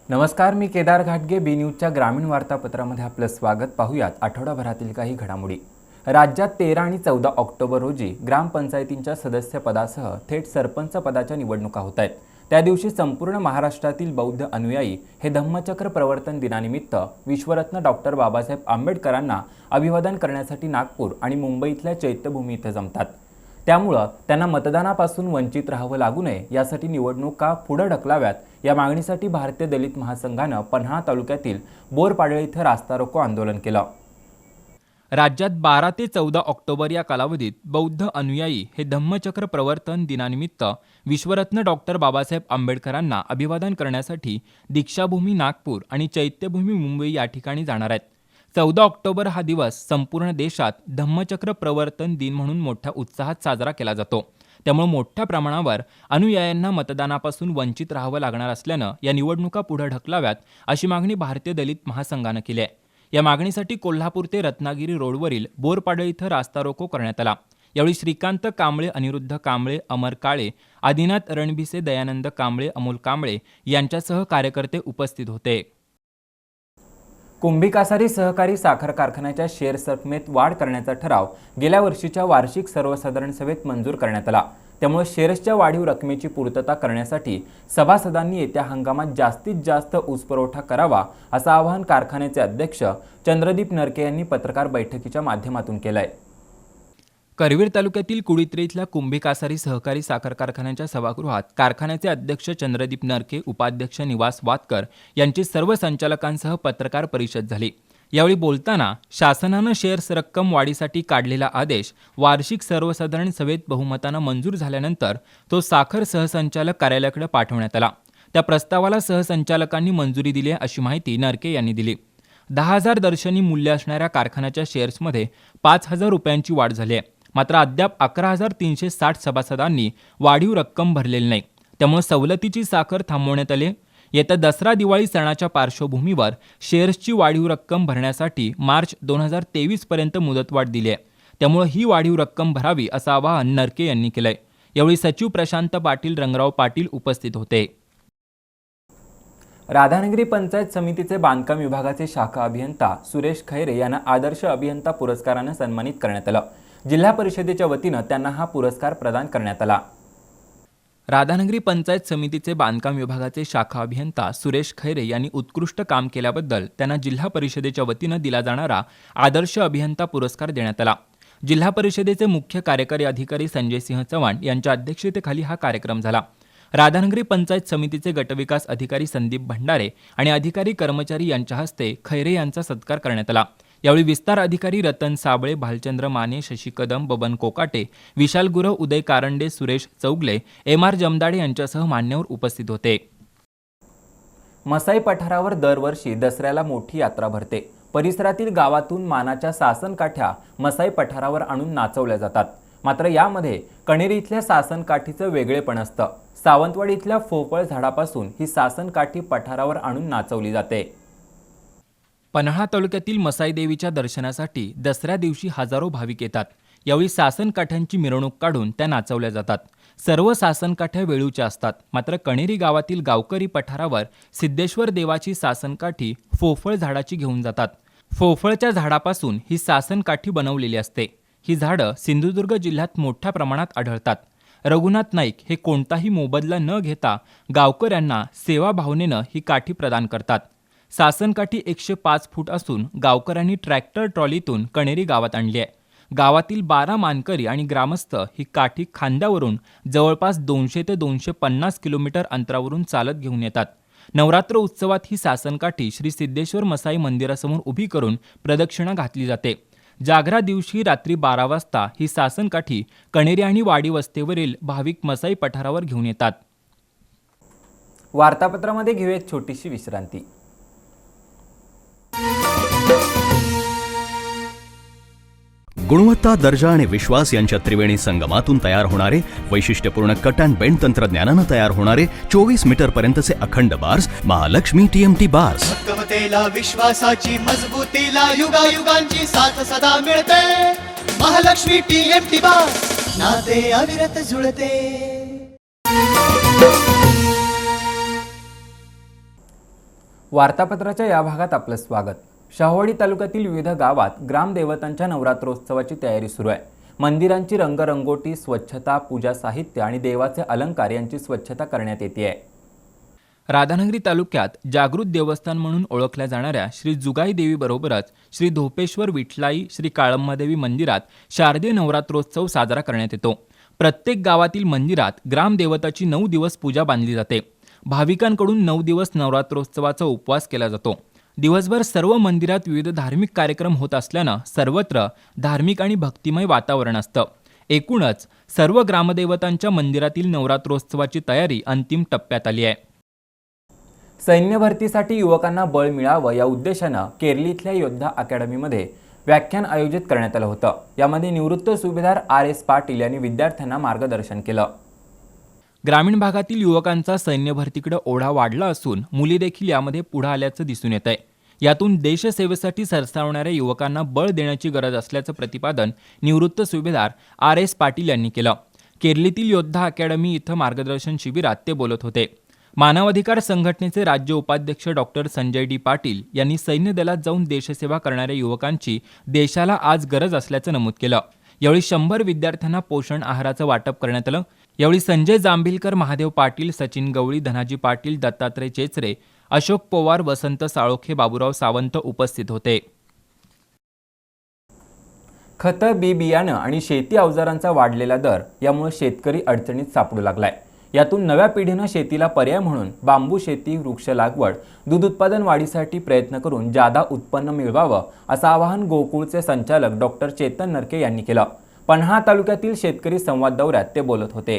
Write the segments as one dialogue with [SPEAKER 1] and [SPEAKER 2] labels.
[SPEAKER 1] नमस्कार, मी केदार घाटगे. बी न्यूजच्या ग्रामीण वार्तापत्रामध्ये आपलं स्वागत. पाहूयात आठवडाभरातील काही घडामोडी. राज्यात 13 आणि 14 ऑक्टोबर रोजी ग्रामपंचायतींच्या सदस्यपदासह थेट सरपंच पदाच्या निवडणुका होत आहेत. त्या दिवशी संपूर्ण महाराष्ट्रातील बौद्ध अनुयायी हे धम्मचक्र प्रवर्तन दिनानिमित्त विश्वरत्न डॉक्टर बाबासाहेब आंबेडकरांना अभिवादन करण्यासाठी नागपूर आणि मुंबईतल्या चैत्यभूमी इथं जमतात. त्यामुळे त्यांना मतदानापासून वंचित राहावं लागू नये यासाठी निवडणुका पुढे ढकलाव्यात या मागणीसाठी भारतीय दलित महासंघानं पन्हाळा तालुक्यातील बोरपाडळे इथं रास्ता रोको आंदोलन केलं. राज्यात 12 ते 14 ऑक्टोबर या कालावधीत बौद्ध अनुयायी हे धम्मचक्र प्रवर्तन दिनानिमित्त विश्वरत्न डॉक्टर बाबासाहेब आंबेडकरांना अभिवादन करण्यासाठी दीक्षाभूमी नागपूर आणि चैत्यभूमी मुंबई या ठिकाणी जाणार आहेत. 14 ऑक्टोबर हा दिवस संपूर्ण देशात धम्मचक्र प्रवर्तन दिन म्हणून मोठ्या उत्साहात साजरा केला जातो. त्यामुळे मोठ्या प्रमाणावर अनुयायांना मतदानापासून वंचित राहावं लागणार असल्यानं या निवडणुका पुढे ढकलाव्यात अशी मागणी भारतीय दलित महासंघानं केली आहे. या मागणीसाठी कोल्हापूर ते रत्नागिरी रोडवरील बोरपाडळे इथं रास्ता रोको करण्यात आला. यावेळी श्रीकांत कांबळे, अनिरुद्ध कांबळे, अमर काळे, आदिनाथ रणभिसे, दयानंद कांबळे, अमोल कांबळे यांच्यासह कार्यकर्ते उपस्थित होते. कुंभी कासारी सहकारी साखर कारखान्याच्या शेअर्स रकमेत वाढ करण्याचा ठराव गेल्या वर्षीच्या वार्षिक सर्वसाधारण सभेत मंजूर करण्यात आला. त्यामुळे शेअर्सच्या वाढीव रकमेची पूर्तता करण्यासाठी सभासदांनी येत्या हंगामात जास्तीत जास्त ऊसपुरवठा करावा असं आवाहन कारखान्याचे अध्यक्ष चंद्रदीप नरके यांनी पत्रकार बैठकीच्या माध्यमातून केलं आहे. करवीर तालुक्यातील कुळित्रे इथल्या कुंभी कासारी सहकारी साखर कारखान्याच्या सभागृहात कारखान्याचे अध्यक्ष चंद्रदीप नरके, उपाध्यक्ष निवास वातकर यांची सर्व संचालकांसह पत्रकार परिषद झाली. यावेळी बोलताना शासनानं शेअर्स रक्कम वाढीसाठी काढलेला आदेश वार्षिक सर्वसाधारण सभेत बहुमतानं मंजूर झाल्यानंतर तो साखर सहसंचालक कार्यालयाकडे पाठवण्यात आला. त्या प्रस्तावाला सहसंचालकांनी मंजुरी दिली अशी माहिती नरके यांनी दिली. 10,000 दर्शनी मूल्य असणाऱ्या कारखान्याच्या शेअर्समध्ये 5,000 रुपयांची वाढ झाली आहे. मात्र अद्याप 11,360 सभासदांनी वाढीव रक्कम भरलेली नाही. त्यामुळे सवलतीची साखर थांबवण्यात आली. येत्या दसरा दिवाळी सणाच्या पार्श्वभूमीवर शेअर्सची वाढीव रक्कम भरण्यासाठी मार्च 2023 पर्यंत मुदतवाढ दिली आहे. त्यामुळे ही वाढीव रक्कम भरावी असं आवाहन नरके यांनी केलंय. यावेळी सचिव प्रशांत पाटील, रंगराव पाटील उपस्थित होते. राधानगरी पंचायत समितीचे बांधकाम विभागाचे शाखा अभियंता सुरेश खैरे यांना आदर्श अभियंता पुरस्कारानं सन्मानित करण्यात आलं. जिल्हा परिषदेच्या वतीनं त्यांना हा पुरस्कार प्रदान करण्यात आला. राधानगरी पंचायत समितीचे बांधकाम विभागाचे शाखा अभियंता सुरेश खैरे यांनी उत्कृष्ट काम केल्याबद्दल त्यांना जिल्हा परिषदेच्या वतीनं दिला जाणारा आदर्श अभियंता पुरस्कार देण्यात आला. जिल्हा परिषदेचे मुख्य कार्यकारी अधिकारी संजय सिंह चव्हाण यांच्या अध्यक्षतेखाली हा कार्यक्रम झाला. राधानगरी पंचायत समितीचे गटविकास अधिकारी संदीप भंडारे आणि अधिकारी कर्मचारी यांच्या हस्ते खैरे यांचा सत्कार करण्यात आला. यावेळी विस्तार अधिकारी रतन साबळे, भालचंद्र माने, शशी कदम, बबन कोकाटे, विशाल गुरव, उदय कारंडे, सुरेश चौगले, MR जमदाडे यांच्यासह मान्यवर उपस्थित होते. मसाई पठारावर दरवर्षी दसऱ्याला मोठी यात्रा भरते. परिसरातील गावातून मानाच्या सासनकाठ्या मसाई पठारावर आणून नाचवल्या जातात. मात्र यामध्ये कणेरी इथल्या सासनकाठीचं वेगळेपण असतं. सावंतवाडी इथल्या फोफळ झाडापासून ही सासनकाठी पठारावर आणून नाचवली जाते. पन्हाळा तालुक्यातील मसाई देवीच्या दर्शनासाठी दसऱ्या दिवशी हजारो भाविक येतात. यावेळी सासनकाठ्यांची मिरवणूक काढून त्या नाचवल्या जातात. सर्व सासनकाठ्या वेळूच्या असतात. मात्र कणेरी गावातील गावकरी पठारावर सिद्धेश्वर देवाची सासनकाठी फोफळ झाडाची घेऊन जातात. फोफळच्या झाडापासून ही सासनकाठी बनवलेली असते. ही झाडं सिंधुदुर्ग जिल्ह्यात मोठ्या प्रमाणात आढळतात. रघुनाथ नाईक हे कोणताही मोबदला न घेता गावकऱ्यांना सेवाभावनेनं ही काठी प्रदान करतात. सासनकाठी 105 फूट असून गावकऱ्यांनी ट्रॅक्टर ट्रॉलीतून कणेरी गावात आणली आहे. गावातील 12 मानकरी आणि ग्रामस्थ ही काठी खांद्यावरून जवळपास 200 ते 250 किलोमीटर अंतरावरून चालत घेऊन येतात. नवरात्र उत्सवात ही सासनकाठी श्री सिद्धेश्वर मसाई मंदिरासमोर उभी करून प्रदक्षिणा घातली जाते. जागरा दिवशी रात्री 12 वाजता ही सासनकाठी कणेरी आणि वाडी वस्तीवरील भाविक मसाई पठारावर घेऊन येतात. वार्तापत्रामध्ये घेऊ एक छोटीशी विश्रांती.
[SPEAKER 2] गुणवत्ता, दर्जा आणि विश्वास यांच्या त्रिवेणी संगमातून तयार होणारे वैशिष्ट्यपूर्ण कट अँड बेंड तंत्रज्ञानानं तयार होणारे 24 मीटर पर्यंतचे अखंड बार्स महालक्ष्मी TMT बार्स.
[SPEAKER 3] भक्कमतेला, विश्वासाची मजबूतीला, युगायुगांची साथ सदा मिळते. महालक्ष्मी TMT बार्स, नाते अविरत जुळते.
[SPEAKER 1] वार्तापत्राच्या या भागात आपलं स्वागत. शाहूवाडी तालुक्यातील विविध गावात ग्रामदेवतांच्या नवरात्रोत्सवाची तयारी सुरू आहे. मंदिरांची रंगरंगोटी, स्वच्छता, पूजा साहित्य आणि देवाचे अलंकार यांची स्वच्छता करण्यात येते आहे. राधानगरी तालुक्यात जागृत देवस्थान म्हणून ओळखल्या जाणाऱ्या श्री जुगाई देवी बरोबरच श्री धोपेश्वर विठलाई, श्री काळम्मादेवी मंदिरात शारदीय नवरात्रोत्सव साजरा करण्यात येतो. प्रत्येक गावातील मंदिरात ग्रामदेवताची 9 दिवस पूजा बांधली जाते. भाविकांकडून 9 दिवस नवरात्रोत्सवाचा उपवास केला जातो. दिवसभर सर्व मंदिरात विविध धार्मिक कार्यक्रम होत असल्यानं सर्वत्र धार्मिक आणि भक्तिमय वातावरण असतं. एकूणच सर्व ग्रामदेवतांच्या मंदिरातील नवरात्रोत्सवाची तयारी अंतिम टप्प्यात आली आहे. सैन्य भरतीसाठी युवकांना बळ मिळावं या उद्देशानं केरली इथल्या योद्धा अकॅडमीमध्ये व्याख्यान आयोजित करण्यात आलं होतं. यामध्ये निवृत्त सुभेदार RS पाटील यांनी विद्यार्थ्यांना मार्गदर्शन केलं. ग्रामीण भागातील युवकांचा सैन्य भरतीकडे ओढा वाढला असून मुली देखील यामध्ये पुढे आल्याचं दिसून येत आहे. यातून देशसेवेसाठी सरसावणाऱ्या युवकांना बळ देण्याची गरज असल्याचं प्रतिपादन निवृत्त सुभेदार RS पाटील यांनी केलं. केरलीतील योद्धा अकॅडमी इथं मार्गदर्शन शिबिरात ते बोलत होते. मानवाधिकार संघटनेचे राज्य उपाध्यक्ष डॉक्टर संजय डी पाटील यांनी सैन्य दलात जाऊन देशसेवा करणाऱ्या युवकांची देशाला आज गरज असल्याचं नमूद केलं. यावेळी 100 विद्यार्थ्यांना पोषण आहाराचं वाटप करण्यात आलं. यावेळी संजय जांभिलकर, महादेव पाटील, सचिन गवळी, धनाजी पाटील, दत्तात्रय चेचरे, अशोक पवार, वसंत साळोखे, बाबूराव सावंत उपस्थित होते. खतं, बी बियाणं आणि शेती अवजारांचा वाढलेला दर यामुळे शेतकरी अडचणीत सापडू लागलाय. यातून नव्या पिढीनं शेतीला पर्याय म्हणून बांबू शेती, वृक्ष लागवड, दूध उत्पादन वाढीसाठी प्रयत्न करून जादा उत्पन्न मिळवावं असं आवाहन गोकुळचे संचालक डॉक्टर चेतन नरके यांनी केलं. पन्हाळा तालुक्यातील शेतकरी संवाद दौऱ्यात ते बोलत होते.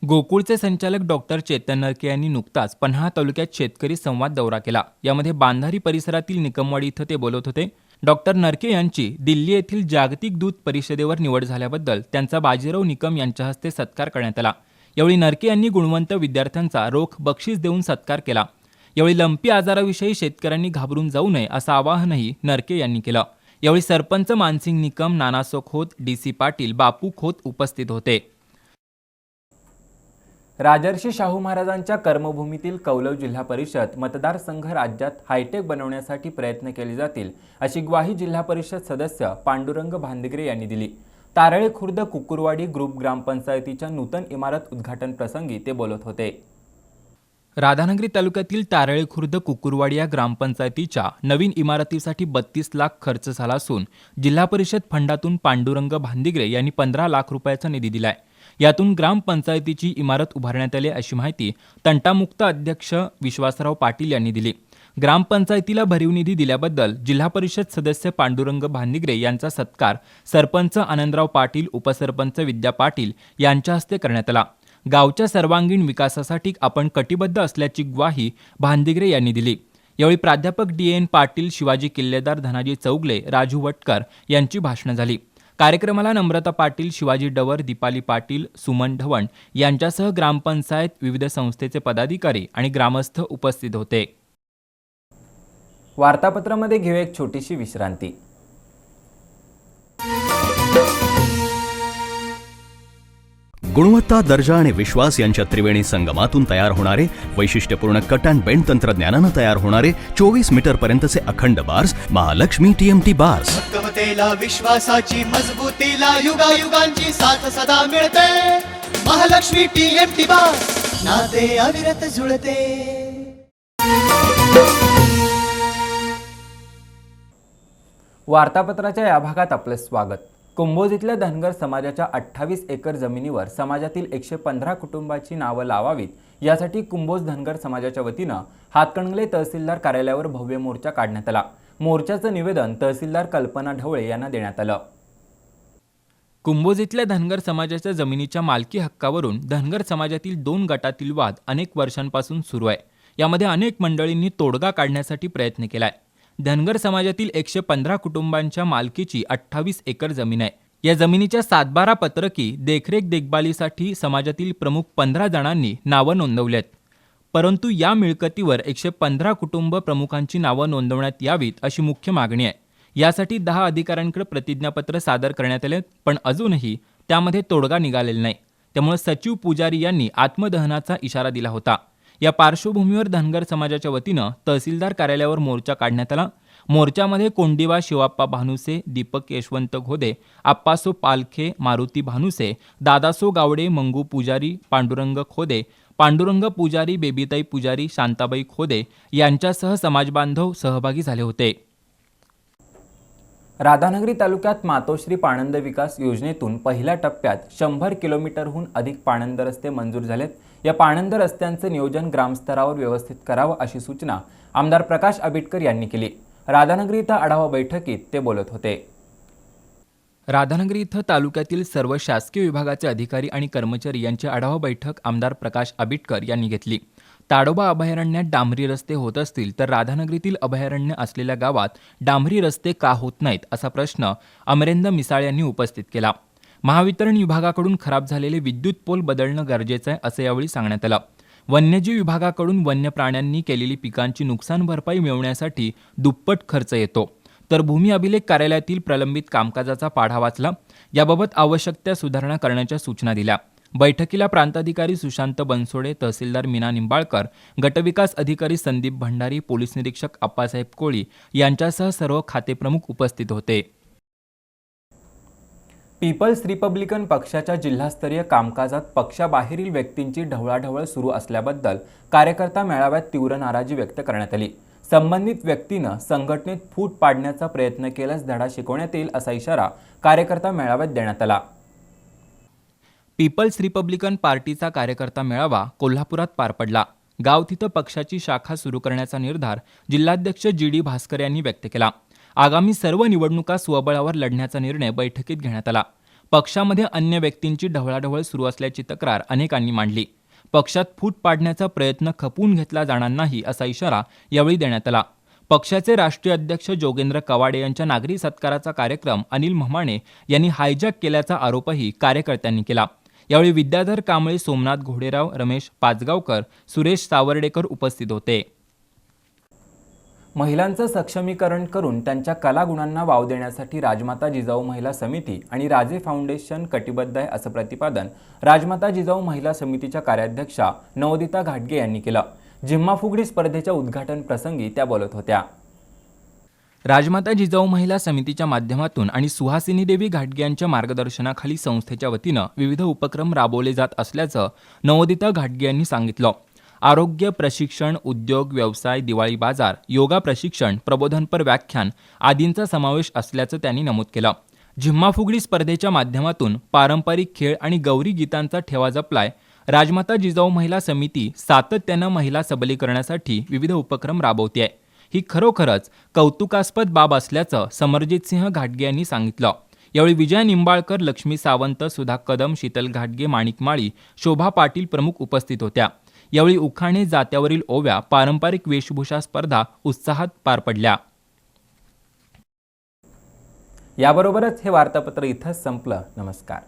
[SPEAKER 1] गोकुळचे संचालक डॉक्टर चेतन नरके यांनी नुकताच पन्हाळा तालुक्यात शेतकरी संवाद दौरा केला. यामध्ये बांधारी परिसरातील निकमवाडी इथं ते बोलत होते. डॉक्टर नरके यांची दिल्ली येथील जागतिक दूध परिषदेवर निवड झाल्याबद्दल त्यांचा बाजीराव निकम यांच्या हस्ते सत्कार करण्यात आला. यावेळी नरके यांनी गुणवंत विद्यार्थ्यांचा रोख बक्षीस देऊन सत्कार केला. यावेळी लंपी आजाराविषयी शेतकऱ्यांनी घाबरून जाऊ नये असं आवाहनही नरके यांनी केलं. यावेळी सरपंच मानसिंग निकम, नानासो खोत, DC पाटील, बापू खोत उपस्थित होते. राजर्षी शाहू महाराजांच्या कर्मभूमीतील कौलव जिल्हा परिषद मतदारसंघ राज्यात हायटेक बनवण्यासाठी प्रयत्न केले जातील अशी ग्वाही जिल्हा परिषद सदस्य पांडुरंग भांदिगरे यांनी दिली. तारळे खुर्द कुकुरवाडी ग्रुप ग्रामपंचायतीच्या नूतन इमारत उद्घाटन प्रसंगी ते बोलत होते. राधानगरी तालुक्यातील तारळे खुर्द कुकुरवाडी या ग्रामपंचायतीच्या नवीन इमारतीसाठी 32 लाख खर्च झाला असून जिल्हा परिषद फंडातून पांडुरंग भांदिगरे यांनी 15 लाख रुपयाचा निधी दिलाय. यातून ग्रामपंचायतीची इमारत उभारण्यात आली अशी माहिती तंटामुक्त अध्यक्ष विश्वासराव पाटील यांनी दिली. ग्रामपंचायतीला भरीव निधी दिल्याबद्दल जिल्हा परिषद सदस्य पांडुरंग भांदिगरे यांचा सत्कार सरपंच आनंदराव पाटील, उपसरपंच विद्या पाटील यांच्या हस्ते करण्यात आला. गावच्या सर्वांगीण विकासासाठी आपण कटिबद्ध असल्याची ग्वाही भांदिगरे यांनी दिली. यावेळी प्राध्यापक DN पाटील, शिवाजी किल्लेदार, धनाजी चौगले, राजू वटकर यांची भाषणं झाली. कार्यक्रमाला नम्रता पाटील, शिवाजी डवर, दीपाली पाटील, सुमन ढवण यांच्यासह ग्रामपंचायत, विविध संस्थेचे पदाधिकारी आणि ग्रामस्थ उपस्थित होते. वार्तापत्रामध्ये घेऊ एक छोटीशी विश्रांती.
[SPEAKER 2] गुणवत्ता, दर्जा आणि विश्वास यांच्या त्रिवेणी संगमातून तयार होणारे वैशिष्ट्यपूर्ण कट अँड बेंड तंत्रज्ञानानं तयार होणारे 24 मीटर पर्यंतचे अखंड बार्स महालक्ष्मी TMT बार्स.
[SPEAKER 3] भक्कमतेला, विश्वासाची मजबूतीला युगायुगांची साथ सदा मिळते. महालक्ष्मी TMT बार्स, नाते अविरत जुळते.
[SPEAKER 1] वार्तापत्राच्या या भागात आपलं स्वागत. कुंभोज इथल्या धनगर समाजाच्या 28 एकर जमिनीवर समाजातील 115 कुटुंबाची नावं लावावीत यासाठी कुंभोज धनगर समाजाच्या वतीनं हातकणंगले तहसीलदार कार्यालयावर भव्य मोर्चा काढण्यात आला. मोर्चाचं निवेदन तहसीलदार कल्पना ढवळे यांना देण्यात आलं. कुंभोज इथल्या धनगर समाजाच्या जमिनीच्या मालकी हक्कावरून धनगर समाजातील 2 गटातील वाद अनेक वर्षांपासून सुरू आहे. यामध्ये अनेक मंडळींनी तोडगा काढण्यासाठी प्रयत्न केलाय. धनगर समाजातील 115 कुटुंबांच्या मालकीची 28 एकर जमीन आहे. या जमिनीच्या 7-12 पत्रकी देखरेख देखभालीसाठी समाजातील प्रमुख 15 जणांनी नावं नोंदवल्यात. परंतु या मिळकतीवर 115 कुटुंब प्रमुखांची नावं नोंदवण्यात यावीत अशी मुख्य मागणी आहे. यासाठी 10 अधिकाऱ्यांकडे प्रतिज्ञापत्र सादर करण्यात आले, पण अजूनही त्यामध्ये तोडगा निघालेला नाही. त्यामुळे सचिव पुजारी यांनी आत्मदहनाचा इशारा दिला होता. या पार्श्वभूमीवर धनगर समाजाच्या वतीनं तहसीलदार कार्यालयावर मोर्चा काढण्यात आला। मोर्चामध्ये कोंडिवा शिवाप्पा भानुसे, दीपक यशवंत घोदे, आप्पासो पालखे, मारुती भानुसे, दादासो गावडे, मंगू पुजारी, पांडुरंग खोदे, पांडुरंग पुजारी, बेबीताई पुजारी, शांताबाई खोदे यांच्यासह समाजबांधव सहभागी झाले होते। राधानगरी तालुक्यात मातोश्री पाणंद विकास योजनेतून पहिल्या टप्प्यात 100 किलोमीटरहून अधिक पाणंद रस्ते मंजूर झालेत। या पाणंद रस्त्यांचे नियोजन ग्रामस्तरावर व्यवस्थित करावं अशी सूचना आमदार प्रकाश आबिटकर यांनी केली। राधानगरी इथं आढावा बैठकीत ते बोलत होते। राधानगरी इथं तालुक्यातील सर्व शासकीय विभागाचे अधिकारी आणि कर्मचारी यांची आढावा बैठक आमदार प्रकाश आबिटकर यांनी घेतली। ताडोबा अभयारण्यात डांबरी रस्ते होत असतील तर राधानगरीतील अभयारण्य असलेल्या गावात डांबरी रस्ते का होत नाहीत असा प्रश्न अमरेंद्र मिसाळ यांनी उपस्थित केला। महावितरण विभागाकडून खराब झालेले विद्युत पोल बदलणं गरजेचं आहे असं यावेळी सांगण्यात आलं। वन्यजीव विभागाकडून वन्य प्राण्यांनी केलेली पिकांची नुकसान भरपाई मिळवण्यासाठी दुप्पट खर्च येतो, तर भूमी अभिलेख कार्यालयातील प्रलंबित कामकाजाचा पाढा वाचला। याबाबत आवश्यक त्या सुधारणा करण्याच्या सूचना दिल्या। बैठकीला प्रांताधिकारी सुशांत बनसोडे, तहसीलदार मीना निंबाळकर, गटविकास अधिकारी संदीप भंडारी, पोलीस निरीक्षक आप्पासाहेब कोळी यांच्यासह सर्व खातेप्रमुख उपस्थित होते। पीपल्स रिपब्लिकन पक्षाच्या जिल्हास्तरीय कामकाजात पक्षाबाहेरील व्यक्तींची ढवळाढवळ सुरू असल्याबद्दल कार्यकर्ता मेळाव्यात तीव्र नाराजी व्यक्त करण्यात आली। संबंधित व्यक्तीनं संघटनेत फूट पाडण्याचा प्रयत्न केल्यास धडा शिकवण्यात येईल असा इशारा कार्यकर्ता मेळाव्यात देण्यात आला। पीपल्स रिपब्लिकन पार्टीचा कार्यकर्ता मेळावा कोल्हापुरात पार पडला। गाव तिथं पक्षाची शाखा सुरू करण्याचा निर्धार जिल्हाध्यक्ष जी.डी. भास्कर यांनी व्यक्त केला। आगामी सर्व निवडणुका स्वबळावर लढण्याचा निर्णय बैठकीत घेण्यात आला। पक्षामध्ये अन्य व्यक्तींची ढवळाढवळ सुरू असल्याची तक्रार अनेकांनी मांडली। पक्षात फूट पाडण्याचा प्रयत्न खपवून घेतला जाणार नाही असा इशारा यावेळी देण्यात आला। पक्षाचे राष्ट्रीय अध्यक्ष जोगेंद्र कवाडे यांच्या नागरी सत्काराचा कार्यक्रम अनिल म्हमाणे यांनी हायजॅक केल्याचा आरोपही कार्यकर्त्यांनी केला। यावेळी विद्याधर कांबळे, सोमनाथ घोडेराव, रमेश पाचगावकर, सुरेश सावर्डेकर उपस्थित होते। महिलांचं सक्षमीकरण करून त्यांच्या कलागुणांना वाव देण्यासाठी राजमाता जिजाऊ महिला समिती आणि राजे फाउंडेशन कटिबद्ध आहे असं प्रतिपादन राजमाता जिजाऊ महिला समितीच्या कार्याध्यक्षा नवोदिता घाटगे यांनी केलं। जिम्मा फुगडी स्पर्धेच्या उद्घाटन प्रसंगी त्या बोलत होत्या। राजमाता जिजाऊ महिला समितीच्या माध्यमातून आणि सुहासिनी देवी घाटगे यांच्या मार्गदर्शनाखाली संस्थेच्या वतीनं विविध उपक्रम राबवले जात असल्याचं नवोदिता घाटगे यांनी सांगितलं। आरोग्य प्रशिक्षण, उद्योग, व्यवसाय, दिवाळी बाजार, योगा प्रशिक्षण, प्रबोधनपर व्याख्यान आदींचा समावेश असल्याचं त्यांनी नमूद केलं। जिम्मा फुगडी स्पर्धेच्या माध्यमातून पारंपरिक खेळ आणि गौरी गीतांचा ठेवा जपलाय। राजमाता जिजाऊ महिला समिती सातत्यानं महिला सबलीकरणासाठी विविध उपक्रम राबवते। ही खरोखरच कौतुकास्पद बाब असल्याचं समरजित सिंह घाटगे यांनी सांगितलं। यावेळी विजय निंबाळकर, लक्ष्मी सावंत, सुधा कदम, शीतल घाटगे, माणिक माळी, शोभा पाटील प्रमुख उपस्थित होत्या। यावेळी उखाणे, जात्यावरील ओव्या, पारंपरिक वेशभूषा स्पर्धा उत्साहात पार पडल्या। याबरोबरच हे वार्तापत्र इथंच संपलं। नमस्कार।